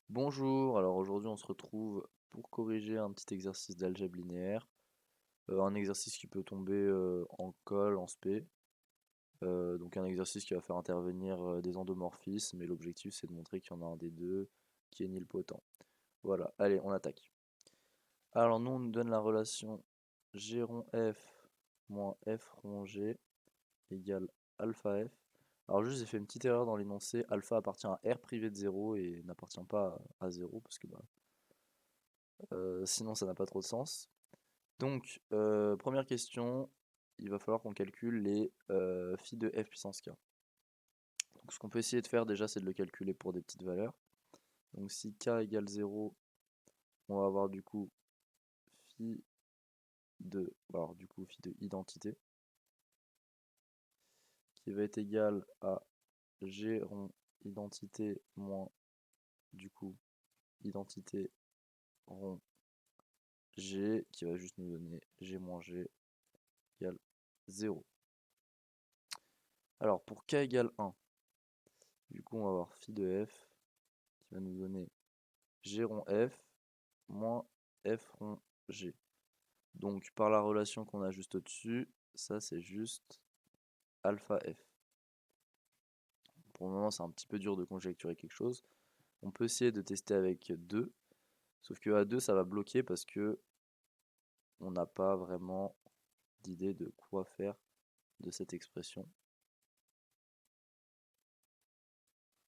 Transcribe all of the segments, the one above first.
Bonjour, alors aujourd'hui on se retrouve pour corriger un petit exercice d'algèbre linéaire, un exercice qui peut tomber en colle, en spé, donc un exercice qui va faire intervenir des endomorphismes, mais l'objectif c'est de montrer qu'il y en a un des deux qui est nilpotent. Voilà, allez on attaque. Alors nous on nous donne la relation g rond f moins f rond g égale alpha f. Alors juste j'ai fait une petite erreur dans l'énoncé, alpha appartient à R privé de 0 et n'appartient pas à 0 parce que sinon ça n'a pas trop de sens. Donc, première question, il va falloir qu'on calcule les phi de f puissance k. Donc ce qu'on peut essayer de faire déjà, c'est de le calculer pour des petites valeurs. Donc si k égale 0, on va avoir du coup phi phi de identité, qui va être égal à g rond identité moins du coup identité rond g, qui va juste nous donner g moins g égale 0. Alors pour k égale 1, du coup on va avoir phi de f qui va nous donner g rond f moins f rond g. Donc par la relation qu'on a juste au-dessus, ça c'est juste alpha f. Pour le moment c'est un petit peu dur de conjecturer quelque chose. On peut essayer de tester avec 2, sauf que à 2 ça va bloquer parce que on n'a pas vraiment d'idée de quoi faire de cette expression.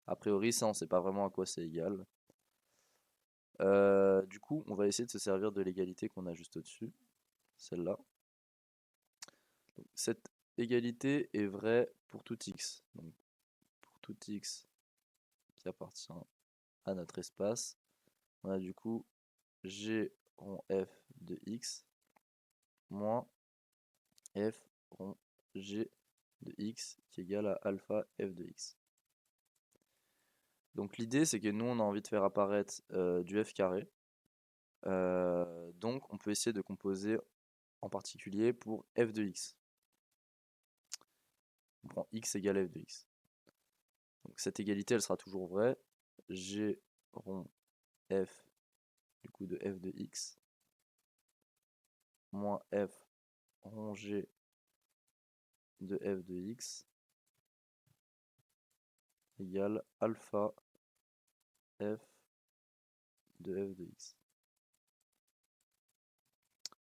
A priori ça on sait pas vraiment à quoi c'est égal. Du coup on va essayer de se servir de l'égalité qu'on a juste au-dessus, celle-là. Cette égalité est vraie pour tout x. Donc pour tout x qui appartient à notre espace, on a du coup g rond f de x moins f rond g de x qui est égal à alpha f de x. Donc l'idée c'est que nous on a envie de faire apparaître du f carré. Donc on peut essayer de composer en particulier pour f de x. On prend x égale f de x. Donc cette égalité elle sera toujours vraie. G rond f du coup de f de x moins f rond g de f de x égale alpha f de f de x.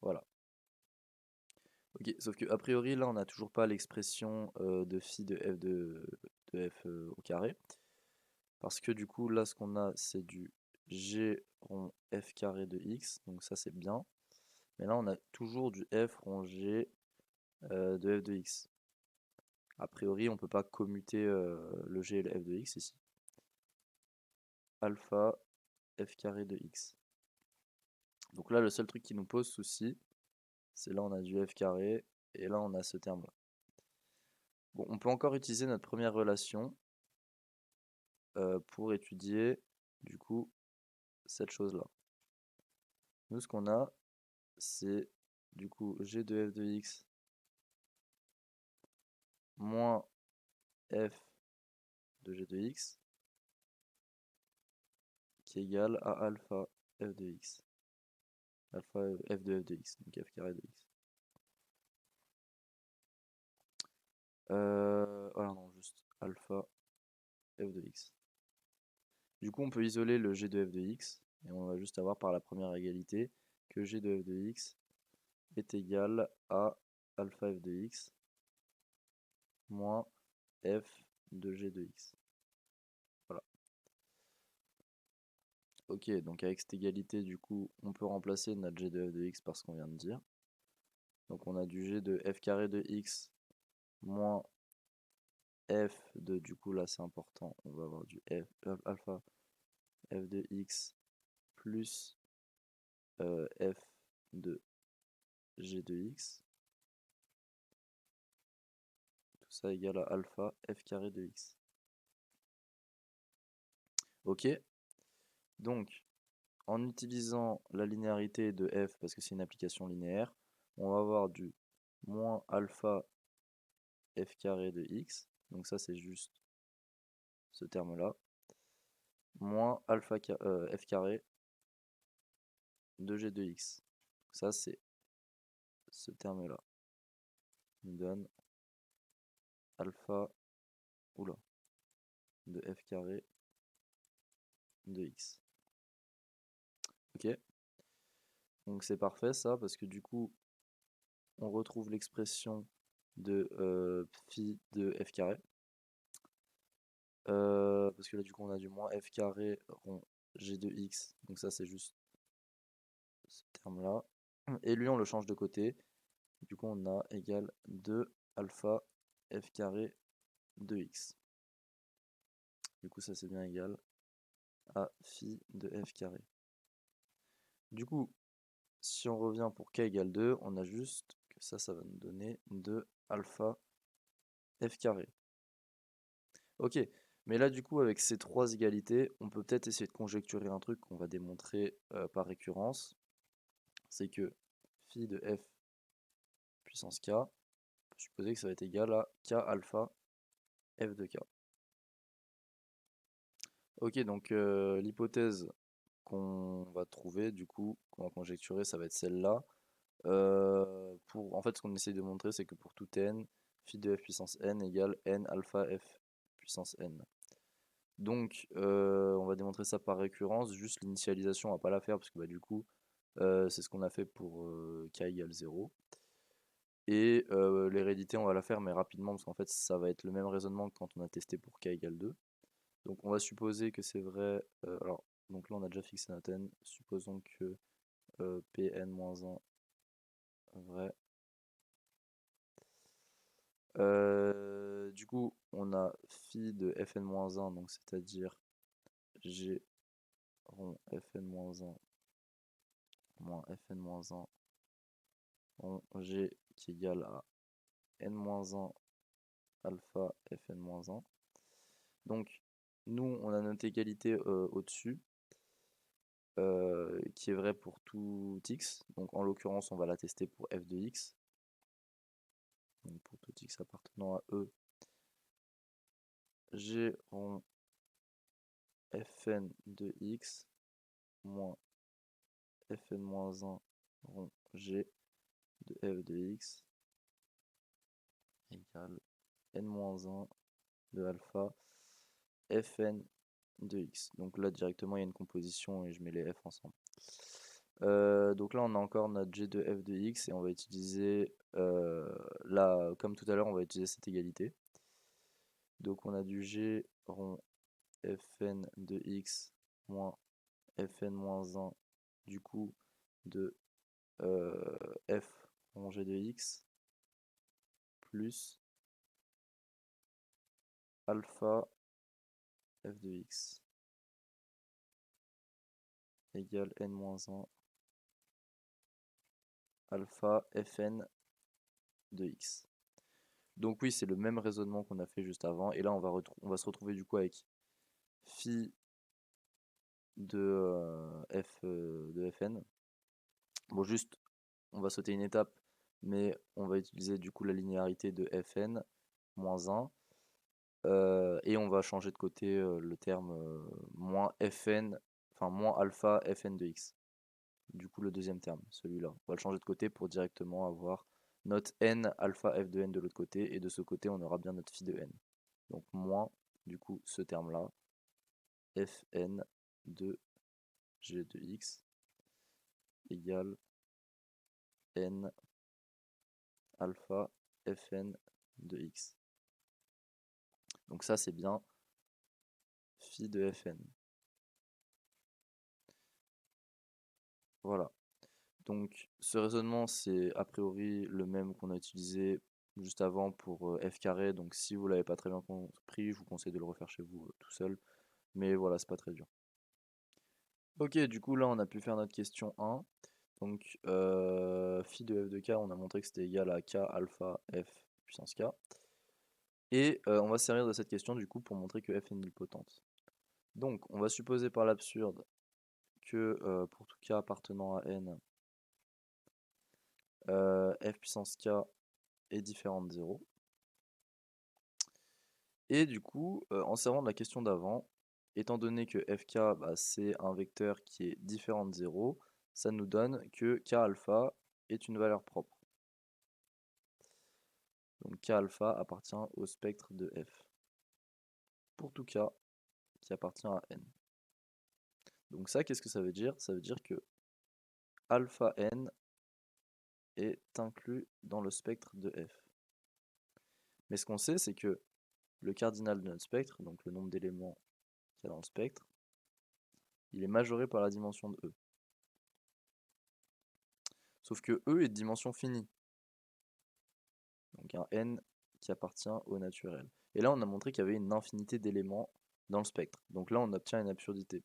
Voilà. Ok, sauf que a priori là on n'a toujours pas l'expression de phi de f au carré. Parce que du coup là ce qu'on a c'est du g rond f carré de x, donc ça c'est bien. Mais là on a toujours du f rond g de f de x. A priori on peut pas commuter le g et le f de x ici. Alpha f carré de x. Donc là le seul truc qui nous pose souci, c'est là on a du f carré et là on a ce terme là. Bon, on peut encore utiliser notre première relation pour étudier du coup cette chose là. Nous ce qu'on a c'est du coup g de f de x moins f de g de x qui est égal à alpha f de x. Alpha f de x, donc f carré de x. Voilà, non, juste alpha f de x. Du coup, on peut isoler le g de f de x, et on va juste avoir par la première égalité que g de f de x est égal à alpha f de x moins f de g de x. Voilà. Ok, donc avec cette égalité, du coup, on peut remplacer notre g de f de x par ce qu'on vient de dire. Donc on a du g de f carré de x moins f de, du coup là c'est important, on va avoir du f, alpha f de x plus f de g de x, tout ça égale à alpha f carré de x. Ok, donc en utilisant la linéarité de f, parce que c'est une application linéaire, on va avoir du moins alpha f carré de x, donc ça c'est juste ce terme là, moins f carré de g de x. Ça, c'est ce terme-là. Il donne alpha, oula, de f carré de x. Ok, donc c'est parfait ça, parce que du coup, on retrouve l'expression de phi de f carré. Parce que là, du coup, on a du moins f carré rond g de x. Donc ça, c'est juste ce terme-là. Et lui, on le change de côté. Du coup, on a égal 2 alpha f carré de x. Du coup, ça, c'est bien égal à phi de f carré. Du coup, si on revient pour k égale 2, on a juste que ça va nous donner 2 alpha f carré. Ok, mais là du coup avec ces trois égalités, on peut peut-être essayer de conjecturer un truc qu'on va démontrer par récurrence. C'est que phi de f puissance k, on peut supposer que ça va être égal à k alpha f de k. Ok, donc l'hypothèse qu'on va trouver, du coup, qu'on va conjecturer, ça va être celle-là. En fait, ce qu'on essaye de montrer, c'est que pour tout n, phi de f puissance n égale n alpha f puissance n. Donc, on va démontrer ça par récurrence. Juste l'initialisation, on va pas la faire parce que bah, du coup, c'est ce qu'on a fait pour k égale 0. Et l'hérédité, on va la faire, mais rapidement, parce qu'en fait, ça va être le même raisonnement que quand on a testé pour k égale 2. Donc, on va supposer que c'est vrai. Alors, donc là, on a déjà fixé notre n. Supposons que Pn-1 vrai. Du coup, on a phi de Fn-1, donc c'est-à-dire G rond Fn-1 moins Fn-1 rond G qui est égal à n-1 alpha Fn-1. Donc, nous, on a notre égalité au-dessus, qui est vraie pour tout x. Donc, en l'occurrence, on va la tester pour f de x. Donc, pour tout x appartenant à E, G rond Fn de x moins Fn-1 rond G de f de x égale n-1 de alpha Fn de x. Donc là directement il y a une composition et je mets les f ensemble. Donc là on a encore notre g de f de x et on va utiliser, là comme tout à l'heure on va utiliser cette égalité. Donc on a du g rond Fn de x moins Fn-1 du coup de f rond g de x plus alpha f de x égale n-1 alpha fn de x. Donc oui, c'est le même raisonnement qu'on a fait juste avant. Et là, on va se retrouver du coup avec phi de f de fn. Bon, juste, on va sauter une étape, mais on va utiliser du coup la linéarité de fn moins 1. Et on va changer de côté le terme moins fn, enfin moins alpha fn de x. Du coup, le deuxième terme, celui-là. On va le changer de côté pour directement avoir notre n alpha f de n de l'autre côté. Et de ce côté, on aura bien notre phi de n. Donc moins, du coup, ce terme-là, fn de g de x égale n alpha fn de x. Donc ça, c'est bien phi de fn. Voilà. Donc ce raisonnement, c'est a priori le même qu'on a utilisé juste avant pour f carré. Donc si vous l'avez pas très bien compris, je vous conseille de le refaire chez vous tout seul. Mais voilà, c'est pas très dur. Ok, du coup là on a pu faire notre question 1. Donc phi de f de k, on a montré que c'était égal à k alpha f puissance k. Et on va se servir de cette question du coup pour montrer que f est nilpotente. Donc on va supposer par l'absurde que pour tout k appartenant à n, f puissance k est différent de 0. Et du coup, en servant de la question d'avant, étant donné que fk bah, c'est un vecteur qui est différent de 0, ça nous donne que k alpha est une valeur propre. Donc k alpha appartient au spectre de f. Pour tout k qui appartient à n. Donc ça, qu'est-ce que ça veut dire? Ça veut dire que alpha n est inclus dans le spectre de f. Mais ce qu'on sait, c'est que le cardinal de notre spectre, donc le nombre d'éléments qu'il y a dans le spectre, il est majoré par la dimension de E. Sauf que E est de dimension finie. Donc un n qui appartient au naturel. Et là, on a montré qu'il y avait une infinité d'éléments dans le spectre. Donc là, on obtient une absurdité.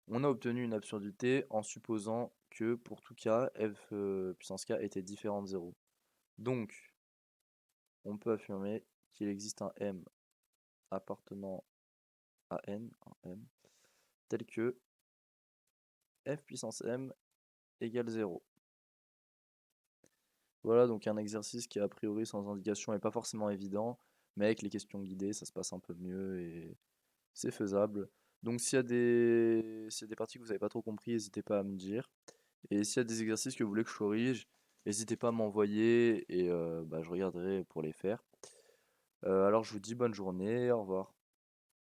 On a obtenu une absurdité en supposant que pour tout cas, f puissance k était différent de 0. Donc, on peut affirmer qu'il existe un m appartenant à n, un m, tel que f puissance m égale 0. Voilà donc un exercice qui a priori sans indication n'est pas forcément évident, mais avec les questions guidées ça se passe un peu mieux et c'est faisable. Donc s'il y a des parties que vous n'avez pas trop compris, n'hésitez pas à me dire. Et s'il y a des exercices que vous voulez que je corrige, n'hésitez pas à m'envoyer et bah, je regarderai pour les faire. Alors je vous dis bonne journée, au revoir.